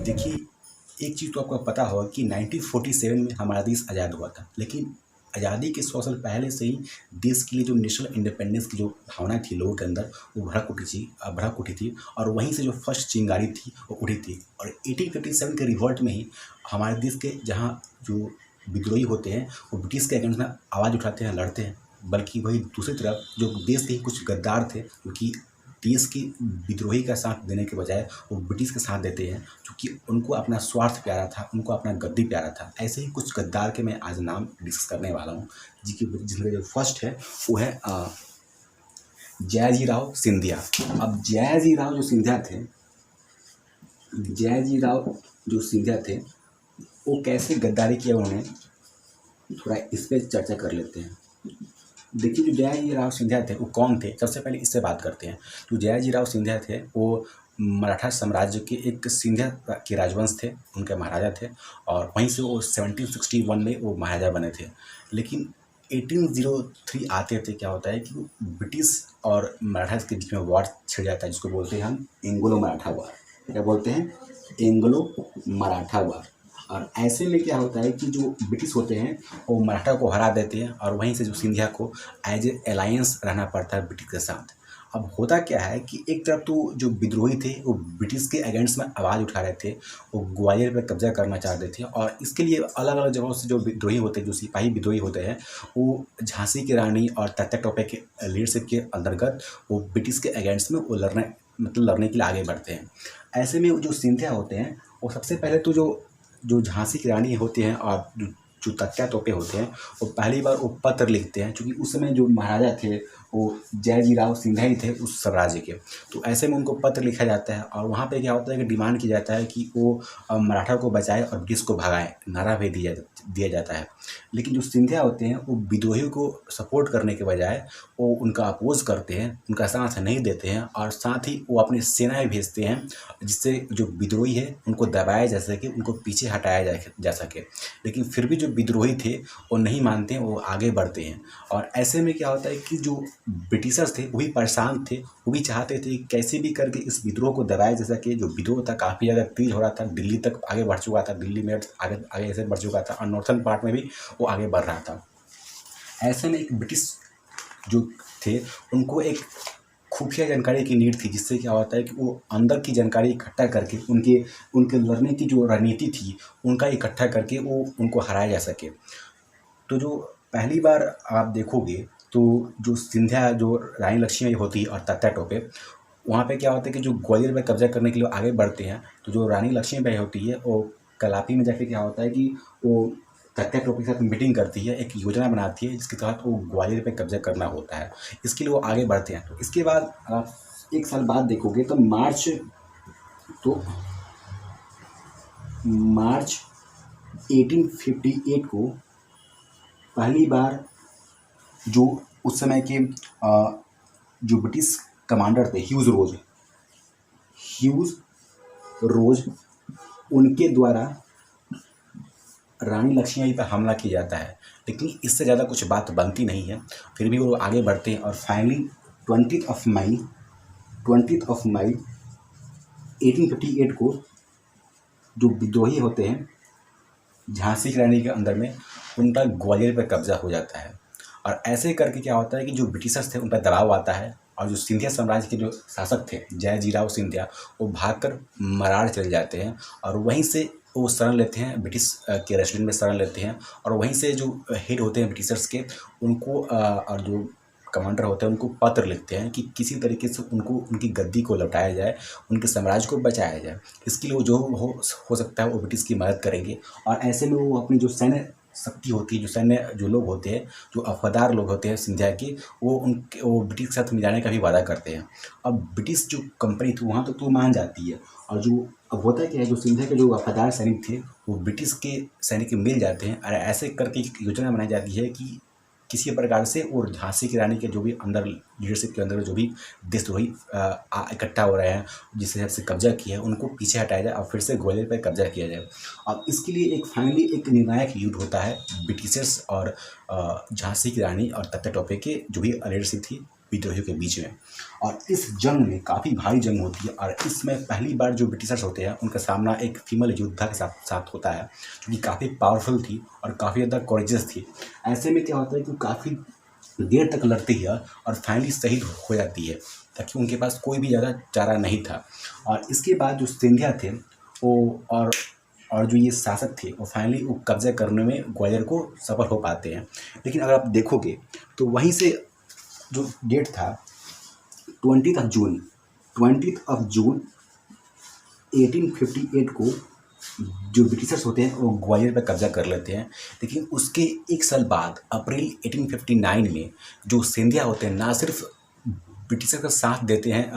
देखिए, एक चीज़ तो आपको पता होगा कि 1947 में हमारा देश आज़ाद हुआ था, लेकिन आज़ादी के 100 साल पहले से ही देश के लिए जो नेशनल इंडिपेंडेंस की जो भावना थी लोगों के अंदर, वो भड़क उठी थी और वहीं से जो फर्स्ट चिंगारी थी वो उठी थी। और 1857 के रिवॉल्ट में ही हमारे देश के जहाँ जो विद्रोही होते हैं वो ब्रिटिश के अगेंस्ट में आवाज़ उठाते हैं, लड़ते हैं, बल्कि वही दूसरी तरफ जो देश के ही कुछ गद्दार थे जो कि देश की विद्रोही का साथ देने के बजाय वो ब्रिटिश का साथ देते हैं, क्योंकि उनको अपना स्वार्थ प्यारा था, उनको अपना गद्दी प्यारा था। ऐसे ही कुछ गद्दार के मैं आज नाम डिस्कस करने वाला हूँ, जिनका जो फर्स्ट है वो है जयाजीराव सिंधिया। अब जयाजीराव जो सिंधिया थे वो कैसे गद्दारी किया उन्होंने, थोड़ा इस पर चर्चा कर लेते हैं। देखिए, जो जयाजीराव सिंधिया थे वो कौन थे, सबसे पहले इससे बात करते हैं। जो जयाजीराव सिंधिया थे वो मराठा साम्राज्य के एक सिंधिया के राजवंश थे, उनके महाराजा थे और वहीं से वो 1761 में वो महाराजा बने थे। लेकिन 1803 आते थे क्या होता है कि ब्रिटिश और मराठा के बीच में वॉर छिड़ जाता है, जिसको बोलते हैं हम एंग्लो मराठा वॉर। क्या बोलते हैं? Anglo Maratha war. और ऐसे में क्या होता है कि जो ब्रिटिश होते हैं वो मराठा को हरा देते हैं और वहीं से जो सिंधिया को एज ए अलायंस रहना पड़ता है ब्रिटिश के साथ। अब होता क्या है कि एक तरफ तो जो विद्रोही थे वो ब्रिटिश के अगेंस्ट में आवाज़ उठा रहे थे, वो ग्वालियर पर कब्जा करना चाहते थे और इसके लिए अलग अलग जगहों से जो विद्रोही होते हैं, जो सिपाही विद्रोही होते हैं, वो झांसी की रानी और तात्या टोपे के लीडरशिप के अंतर्गत वो ब्रिटिश के अगेंस्ट में वो लड़ने के लिए आगे बढ़ते हैं। ऐसे में जो सिंधिया होते हैं वो सबसे पहले तो जो झांसी की रानी होती हैं और जो तात्या टोपे होते हैं वो पहली बार वो पत्र लिखते हैं, क्योंकि उस समय जो महाराजा थे वो जयाजीराव सिंधिया ही थे उस साम्राज्य के। तो ऐसे में उनको पत्र लिखा जाता है और वहाँ पे क्या होता है कि डिमांड की जाता है कि वो मराठा को बचाए और ब्रिटिश को भगाए, नारा भी दिया जाता है। लेकिन जो सिंधिया होते हैं वो विद्रोहियों को सपोर्ट करने के बजाय वो उनका अपोज करते हैं, उनका साथ नहीं देते हैं और साथ ही वो अपनी सेनाएं भेजते हैं, जिससे जो विद्रोही है उनको दबाया जा सके, उनको पीछे हटाया जा सके। लेकिन फिर भी जो विद्रोही थे वो नहीं मानते हैं, वो आगे बढ़ते हैं। और ऐसे में क्या होता है कि जो ब्रिटिशर्स थे वो भी परेशान थे, वो भी चाहते थे कि कैसे भी करके इस विद्रोह को दबाया जा सके। जो विद्रोह था काफ़ी ज़्यादा तेज हो रहा था, दिल्ली तक आगे बढ़ चुका था, दिल्ली में आगे आगे ऐसे बढ़ चुका था और नॉर्थन पार्ट में भी वो आगे बढ़ रहा था। ऐसे में एक ब्रिटिश जो थे उनको एक खुफिया जानकारी की नीड थी, जिससे क्या होता है कि वो अंदर की जानकारी इकट्ठा करके उनके लड़ने की जो रणनीति थी उनका इकट्ठा करके वो उनको हराया जा सके। तो जो पहली बार आप देखोगे तो जो सिंधिया जो रानी लक्ष्मीबाई होती है और तात्या टोपे, वहाँ पे क्या होता है कि जो ग्वालियर में कब्जा करने के लिए आगे बढ़ते हैं, तो जो रानी लक्ष्मीबाई होती है वो कलापी में जाके क्या होता है कि वो तात्या टोपे के साथ मीटिंग करती है, एक योजना बनाती है जिसके तहत वो ग्वालियर पे कब्जा करना होता है। इसके लिए वो आगे बढ़ते हैं। तो इसके बाद आप 1 साल बाद देखोगे तो मार्च 1858 को पहली बार जो उस समय के जो ब्रिटिश कमांडर थे ह्यूज रोज, उनके द्वारा रानी लक्ष्मीबाई पर हमला किया जाता है। लेकिन इससे ज़्यादा कुछ बात बनती नहीं है, फिर भी वो आगे बढ़ते हैं और फाइनली 20 मई 1858 को जो विद्रोही होते हैं झांसी की रानी के अंदर में, उनका ग्वालियर पर कब्जा हो जाता है। और ऐसे करके क्या होता है कि जो ब्रिटिशर्स थे उन पर दबाव आता है और जो सिंधिया साम्राज्य के जो शासक थे जयाजीराव सिंधिया, वो भागकर मराड़ चले जाते हैं और वहीं से वो शरण लेते हैं, ब्रिटिश के रेसिडेंट में शरण लेते हैं और वहीं से जो हेड होते हैं ब्रिटिशर्स के, उनको और जो कमांडर होते हैं उनको पत्र लिखते हैं कि किसी तरीके से उनको उनकी गद्दी को लौटाया जाए, उनके साम्राज्य को बचाया जाए। इसके लिए वो जो हो सकता है वो ब्रिटिश की मदद करेंगे। और ऐसे में वो अपनी जो सैन्य शक्ति होती है, जो लोग होते हैं, जो वफादार लोग होते हैं सिंधिया के, वो ब्रिटिश के साथ मिलाने का भी वादा करते हैं। अब ब्रिटिश जो कंपनी थी वहाँ तो मान जाती है और जो अब होता है क्या है, जो सिंधिया के जो वफादार सैनिक थे वो ब्रिटिश के सैनिक मिल जाते हैं और ऐसे करके एक योजना बनाई जाती है कि किसी प्रकार से और झांसी की रानी के जो भी अंदर लीडरशिप के अंदर जो भी देशद्रोही इकट्ठा हो रहे हैं, जिस हिसाब से कब्जा किया है, उनको पीछे हटाया जाए और फिर से ग्वालियर पर कब्जा किया जाए। अब इसके लिए फाइनली एक निर्णायक युद्ध होता है ब्रिटिशर्स और झांसी की रानी और तात्या टोपे के जो भी लीडरशिप थी विद्रोहियों के बीच में। और इस जंग में काफ़ी भारी जंग होती है और इसमें पहली बार जो ब्रिटिशर्स होते हैं उनका सामना एक फीमेल योद्धा के साथ साथ होता है, जो कि काफ़ी पावरफुल थी और काफ़ी ज़्यादा कॉरेजियस थी। ऐसे में क्या होता है कि काफ़ी देर तक लड़ती है और फाइनली शहीद हो जाती है, ताकि उनके पास कोई भी ज़्यादा चारा नहीं था। और इसके बाद जो सिंधिया थे वो और जो ये शासक थे वो फाइनली वो कब्जा करने में ग्वालियर को सफल हो पाते हैं। लेकिन अगर आप देखोगे तो वहीं से जो डेट था 20 ऑफ जून 1858 को जो ब्रिटिशर्स होते हैं वो ग्वालियर पर कब्जा कर लेते हैं। लेकिन उसके एक साल बाद अप्रैल 1859 में जो सिंधिया होते हैं ना सिर्फ ब्रिटिशर्स का साथ देते हैं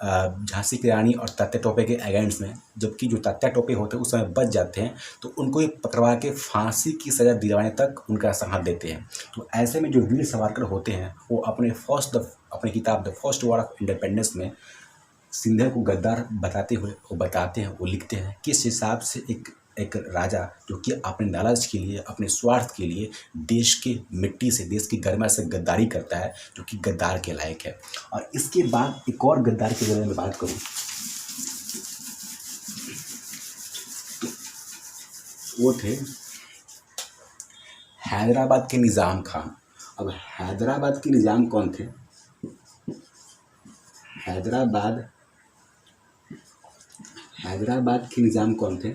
झांसी की रानी और तात्या टोपे के अगेंस्ट में, जबकि जो तात्या टोपे होते हैं उस समय बच जाते हैं, तो उनको ये पकड़वा के फांसी की सज़ा दिलवाने तक उनका साथ देते हैं। तो ऐसे में जो वीर सावरकर होते हैं वो अपनी किताब the first war of independence में सिंधिया को गद्दार बताते हुए वो बताते हैं, वो लिखते हैं किस हिसाब से एक राजा जो कि अपने लालच के लिए, अपने स्वार्थ के लिए देश के मिट्टी से, देश की गरिमा से गद्दारी करता है, जो कि गद्दार के लायक है। और इसके बाद एक और गद्दार के बारे में बात करूं तो वो थे हैदराबाद के निज़ाम खान। अब हैदराबाद के निज़ाम कौन थे? हैदराबाद के निज़ाम कौन थे?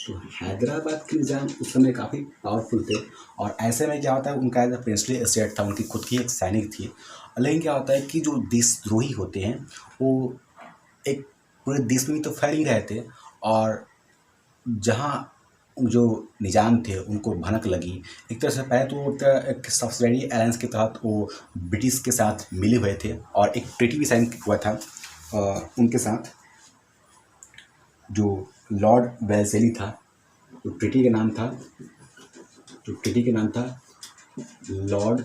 तो हैदराबाद के निज़ाम उस समय काफ़ी पावरफुल थे। और ऐसे में क्या होता है, उनका एज अ प्रिंसली एस्टेट था, उनकी खुद की एक सैनिक थी। लेकिन क्या होता है कि जो देशद्रोही होते हैं वो एक पूरे देश में भी तो फैल ही रहे थे, और जहाँ जो निज़ाम थे उनको भनक लगी। एक तरह से पहले तो वो एक सब्सिडरी अलायंस के तहत वो ब्रिटिश के साथ मिले हुए थे और एक ट्रीटी भी साइन हुआ था उनके साथ, जो लॉर्ड वेल्सेली था। तो ट्रीटी का नाम था लॉर्ड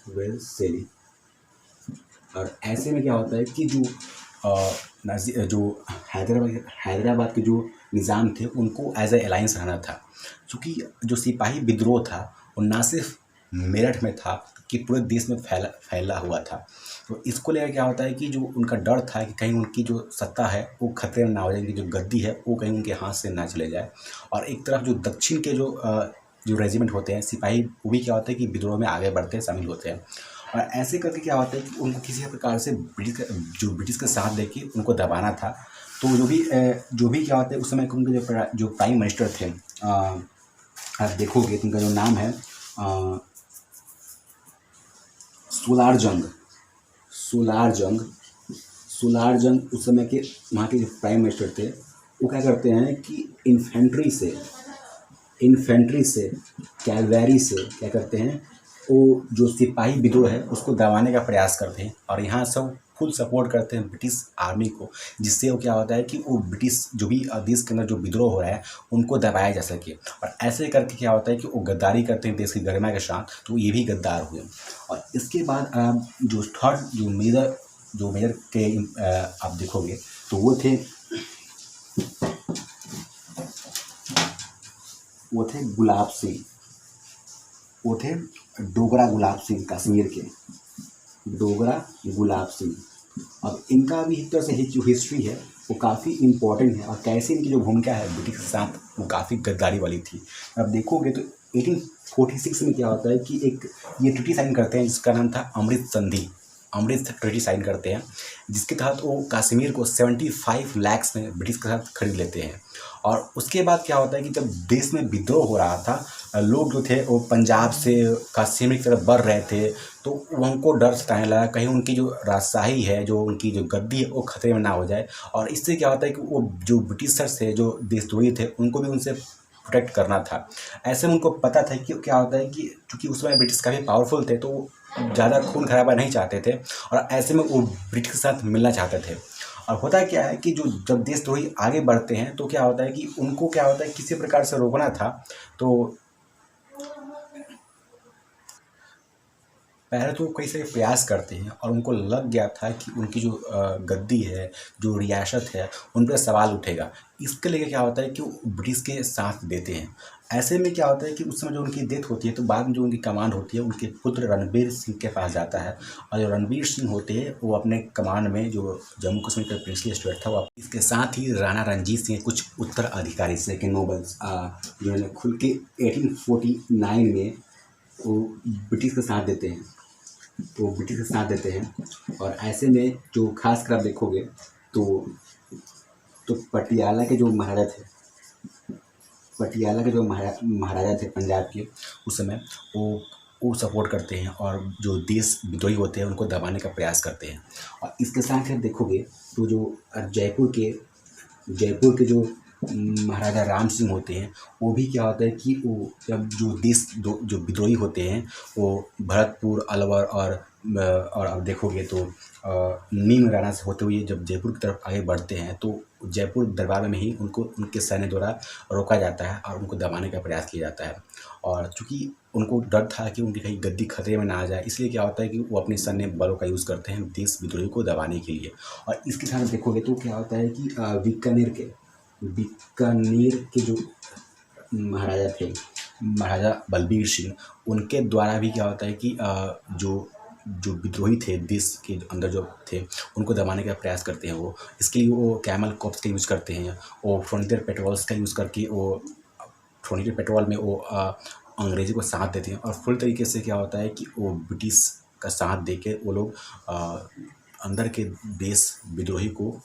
वेल्सेली। और ऐसे में क्या होता है कि जो हैदराबाद के जो निज़ाम थे उनको एज ए अलायंस रहना था, क्योंकि जो सिपाही विद्रोह था वो ना सिर्फ मेरठ में था कि पूरे देश में फैला हुआ था। तो इसको लेकर क्या होता है कि जो उनका डर था कि कहीं उनकी जो सत्ता है वो खतरे में ना हो जाए, उनकी जो गद्दी है वो कहीं उनके हाथ से ना चले जाए। और एक तरफ जो दक्षिण के जो रेजिमेंट होते हैं सिपाही, वो भी क्या होता है कि विद्रोह में आगे बढ़ते हैं, शामिल होते हैं। और ऐसे करके क्या होता है कि उनको किसी प्रकार से ब्रिटिश का साथ देके उनको दबाना था। तो जो भी क्या होता है उस समय उनके जो प्राइम मिनिस्टर थे, आप देखोगे तो उनका जो नाम है सोलार जंग उस समय के वहाँ के जो प्राइम मिनिस्टर थे वो क्या करते हैं कि इन्फेंट्री से कैवलरी से क्या करते हैं, वो जो सिपाही विद्रोह है उसको दबाने का प्रयास करते हैं। और यहाँ सब फुल सपोर्ट करते हैं ब्रिटिश आर्मी को, जिससे वो क्या होता है कि वो ब्रिटिश जो भी देश के अंदर जो विद्रोह हो रहा है उनको दबाया जा सके। और ऐसे करके क्या होता है कि वो गद्दारी करते हैं देश की गरिमा के साथ, तो ये भी गद्दार हुए। और इसके बाद जो थर्ड जो मेजर के आप देखोगे तो वो थे गुलाब सिंह। वो थे डोगरा गुलाब सिंह, कश्मीर के डोगरा गुलाब सिंह। अब इनका भी एक तरह से जो हिस्ट्री है वो काफ़ी इम्पोर्टेंट है, और कैसे इनकी जो भूमिका है ब्रिटिश के साथ वो काफ़ी गद्दारी वाली थी। अब देखोगे तो 1846 में क्या होता है कि एक ये ट्रीटी साइन करते हैं जिसका नाम था अमृत ट्रीटी साइन करते हैं, जिसके तहत वो कश्मीर को 75 लाख में ब्रिटिश के साथ खरीद लेते हैं। और उसके बाद क्या होता है कि जब देश में विद्रोह हो रहा था, लोग जो थे वो पंजाब से कश्मीर की तरफ बढ़ रहे थे, तो उनको डर सताने लगा कहीं उनकी जो राजशाही है, जो उनकी जो गद्दी है वो खतरे में ना हो जाए। और इससे क्या होता है कि वो जो ब्रिटिशर्स थे, जो देशद्रोही थे, उनको भी उनसे प्रोटेक्ट करना था। ऐसे में उनको पता था कि क्या होता है कि चूँकि उस समय ब्रिटिश काफ़ी पावरफुल थे, तो वो ज़्यादा खून खराबा नहीं चाहते थे, और ऐसे में वो ब्रिटिश के साथ मिलना चाहते थे। और होता क्या है कि जो जब देशद्रोही आगे बढ़ते हैं तो क्या होता है कि उनको क्या होता है किसी प्रकार से रोकना था। तो पहले तो कई सारे प्रयास करते हैं और उनको लग गया था कि उनकी जो गद्दी है, जो रियासत है, उन पर सवाल उठेगा। इसके लिए क्या होता है कि वो ब्रिटिश के साथ देते हैं। ऐसे में क्या होता है कि उस समय जो उनकी डेथ होती है तो बाद में जो उनकी कमान होती है उनके पुत्र रणबीर सिंह के पास जाता है, और जो रणबीर सिंह होते हैं वो अपने कमान में जो जम्मू कश्मीर का प्रिंसली स्टेट था वो इसके साथ ही राणा रणजीत सिंह कुछ उत्तराधिकारी सेकेंड नोबल्स जिन्होंने खुल के 1849 में वो ब्रिटिश का साथ देते हैं, तो ब्रिटिश का साथ देते हैं। और ऐसे में जो खास कर आप देखोगे तो पटियाला के जो महाराजा थे, महाराजा थे पंजाब के उस समय, वो सपोर्ट करते हैं और जो देश विद्रोही होते हैं उनको दबाने का प्रयास करते हैं। और इसके साथ ही देखोगे तो जो जयपुर के जो महाराजा राम सिंह होते हैं वो भी क्या होता है कि वो जब जो विद्रोही होते हैं वो भरतपुर, अलवर और अब देखोगे तो नीम राणा से होते हुए जब जयपुर की तरफ आगे बढ़ते हैं तो जयपुर दरबार में ही उनको उनके सैन्य द्वारा रोका जाता है और उनको दबाने का प्रयास किया जाता है। और चूँकि उनको डर था कि उनकी कहीं गद्दी खतरे में ना आ जाए, इसलिए क्या होता है कि वो अपने सैन्य बलों का यूज़ करते हैं देश विद्रोही को दबाने के लिए। और इसके साथ देखोगे तो क्या होता है कि बीकानेर के जो महाराजा थे, महाराजा बलबीर सिंह, उनके द्वारा भी क्या होता है कि जो विद्रोही थे देश के अंदर जो थे उनको दबाने का प्रयास करते हैं। वो इसके लिए वो कैमल कॉप्स का यूज़ करते हैं, वो फ्रंटियर पेट्रोल्स का यूज़ करके वो फ्रंटियर पेट्रोल में वो अंग्रेज़ी को साथ देते हैं। और फुल तरीके से क्या होता है कि वो ब्रिटिश का साथ दे के वो लोग अंदर के देश विद्रोही को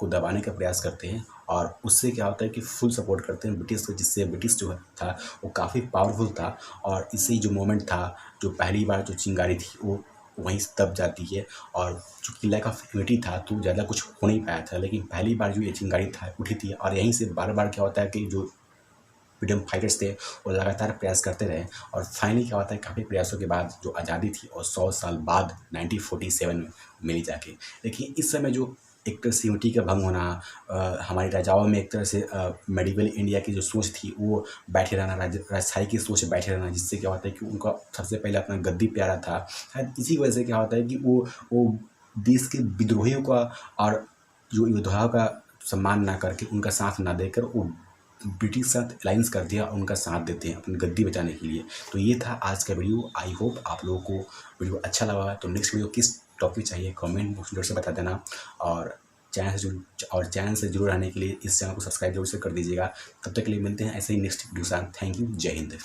दबाने का प्रयास करते हैं। और उससे क्या होता है कि फुल सपोर्ट करते हैं ब्रिटिश को, जिससे ब्रिटिश जो था वो काफ़ी पावरफुल था। और इससे जो मोमेंट था, जो पहली बार जो चिंगारी थी वो वहीं से दब जाती है। और चूँकि लैक ऑफ यूनिटी था तो ज़्यादा कुछ हो नहीं पाया था, लेकिन पहली बार जो ये चिंगारी था उठी थी। और यहीं से बार बार क्या होता है कि जो फ्रीडम फाइटर्स थे वो लगातार प्रयास करते रहे। और फाइनली क्या होता है काफ़ी प्रयासों के बाद जो आज़ादी थी और 100 साल बाद 1947 में मिली जाके। देखिए इस समय जो एक तरह से यूनिटी का भंग होना, हमारे राजाओं में एक तरह से मेडिवल इंडिया की जो सोच थी वो बैठे रहना, राजशाही की सोच बैठे रहना, जिससे क्या होता है कि उनका सबसे पहले अपना गद्दी प्यारा था। शायद इसी वजह से क्या होता है कि वो देश के विद्रोहियों का और जो योद्धाओं का सम्मान ना करके, उनका साथ ना देकर वो ब्रिटिश साथ अलायंस कर दिया और उनका साथ देते हैं अपनी गद्दी बचाने के लिए। तो ये था आज का वीडियो। आई होप आप लोगों को वीडियो अच्छा लगा। तो नेक्स्ट वीडियो किस टॉपिक चाहिए कमेंट बॉक्स में जरूर से बता देना। और चैनल से जुड़े रहने के लिए इस चैनल को सब्सक्राइब जरूर से कर दीजिएगा। तब तक के लिए मिलते हैं ऐसे ही नेक्स्ट वीडियो के साथ। Thank you. जय हिंद।